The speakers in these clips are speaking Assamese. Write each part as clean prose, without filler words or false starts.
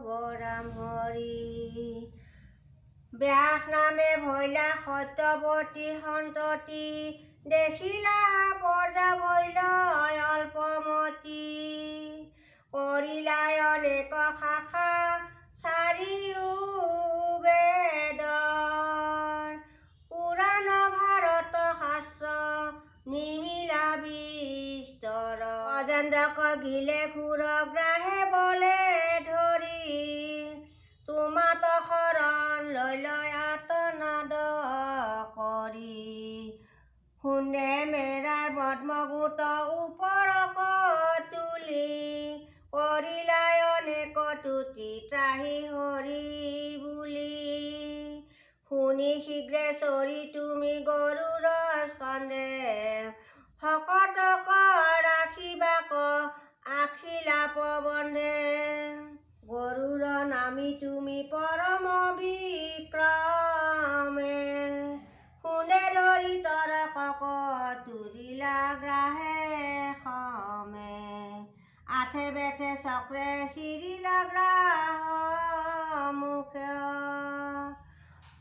বৰাম হৰি। ব্যাস নামে ভৈলা সত্যৱতী সন্ততি, দেখিলা পৰ্যা ভৈল অল্পমতি। কৰিলাই অনেক শাখা চাৰিও বেদৰ, পুৰাণ ভাৰত শাস্ত্ৰ নিমিলা বিস্তৰ। অজেন্দ্ৰক গিলে ক্ষুৰগ্ৰাহে বলে ধৰি, তোমাত শৰণ লৈ লয় আৰ্তনাদ কৰি। শুনে মেৰাই পদ্মগুট ওপৰক তুলি, কৰিলাই অনেক তুতি ত্ৰাহি হৰি বুলি। শুনি শীঘ্ৰে চৰি তুমি গৰুড় স্কন্ধে, ভকতক ৰাখিবাক আখিলা প্ৰবন্ধে। গৰুড় নামি তুমি পৰম বিক্ৰমে, শুনে ধৰি তৰকক তুলিলা গ্ৰাহে সমে। আঠে বেঠে চক্ৰে চিৰিলা গ্ৰাহ মুখ,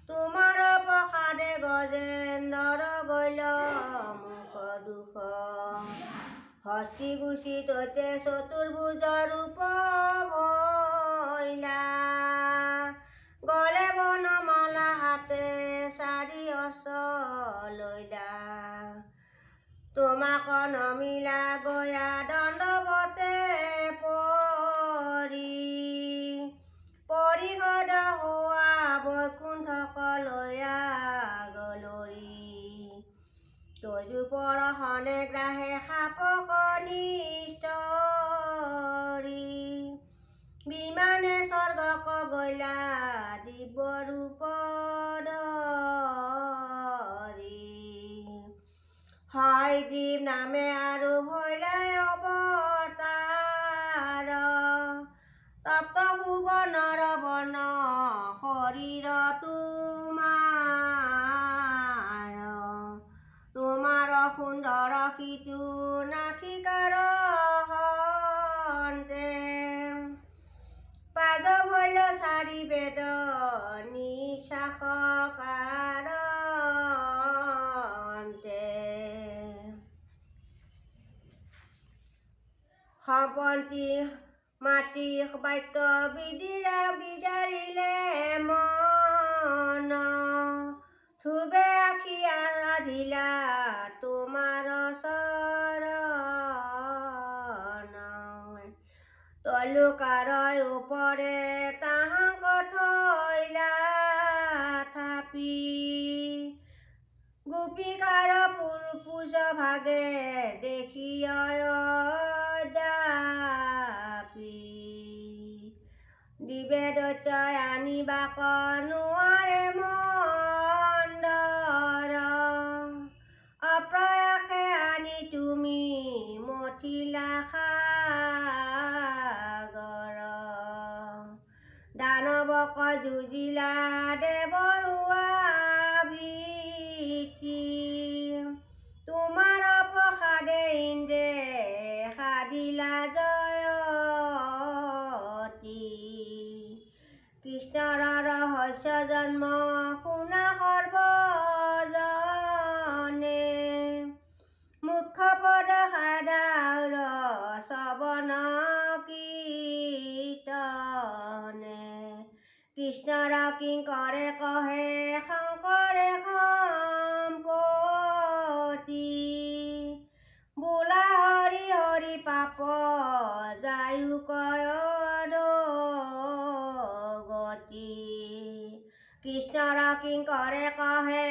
তোমাৰ প্ৰসাদে গজেন্দ্ৰ গৈল মুখ দুখ। হস্তি গুচি তৈতে চতুৰ্ভুজ ৰূপ ভৈলা, গলে বনমালা হাতে চাৰি হস্ত লৈলা। তোমাক নমিলা গয়া দণ্ডৱতে পৰি, পৰিষদ হোৱা বৈকুণ্ঠক লৈয়া গলৰি। তৈজোপৰ হনে গ্ৰাহে সাপক নিষ্ঠৰি, বিমানে স্বৰ্গক গৈলা দিব্য ৰূপ ধৰি। হয়গ্ৰীৱ নামে আৰু ভৈলাই অৱতাৰ, তপ্ত ভুৱনৰ বন শৰীৰ তোমাৰ। তোমাৰ সুন্দৰ সিটো নাসিকাৰ হন্তে, পাদ ভৈল চাৰি বেদ নিঃশ্বাস কাৰন্তে। সম্পত্তি মাতৃ বাক্য বিদাৰিলে মন, ধুবে আখি আধিলা তোমাৰ চৰণ। তলুকাৰ ওপৰে তাহাক থৈলা থাপি, গোপিকাৰ পুৰুষ ভাগে দেখি অদ্যাপি। দিবে দৈত্যই আনিবাক নোৱাৰে মন্দৰ, অপ্ৰয়াসে আনি তুমি মথিলা সাগৰ। দানৱক যুঁজিলা দেৱৰুৱা ভীতি, তোমাৰ প্ৰসাদে ইন্দ্ৰে সাধিলা জয়তী। কৃষ্ণৰ ৰহস্য জন্ম শুনা সৰ্বজনে, মুখ্য পদ সাধাৰ শ্ৰৱণ কীৰ্তনে। কৃষ্ণৰ কিংকৰে কহে শংকৰে সম্পতি, বোলা হৰি হৰি পাপ যায়ো কয় অধোগতি। কৃষ্ণৰ কিংকৰে কহে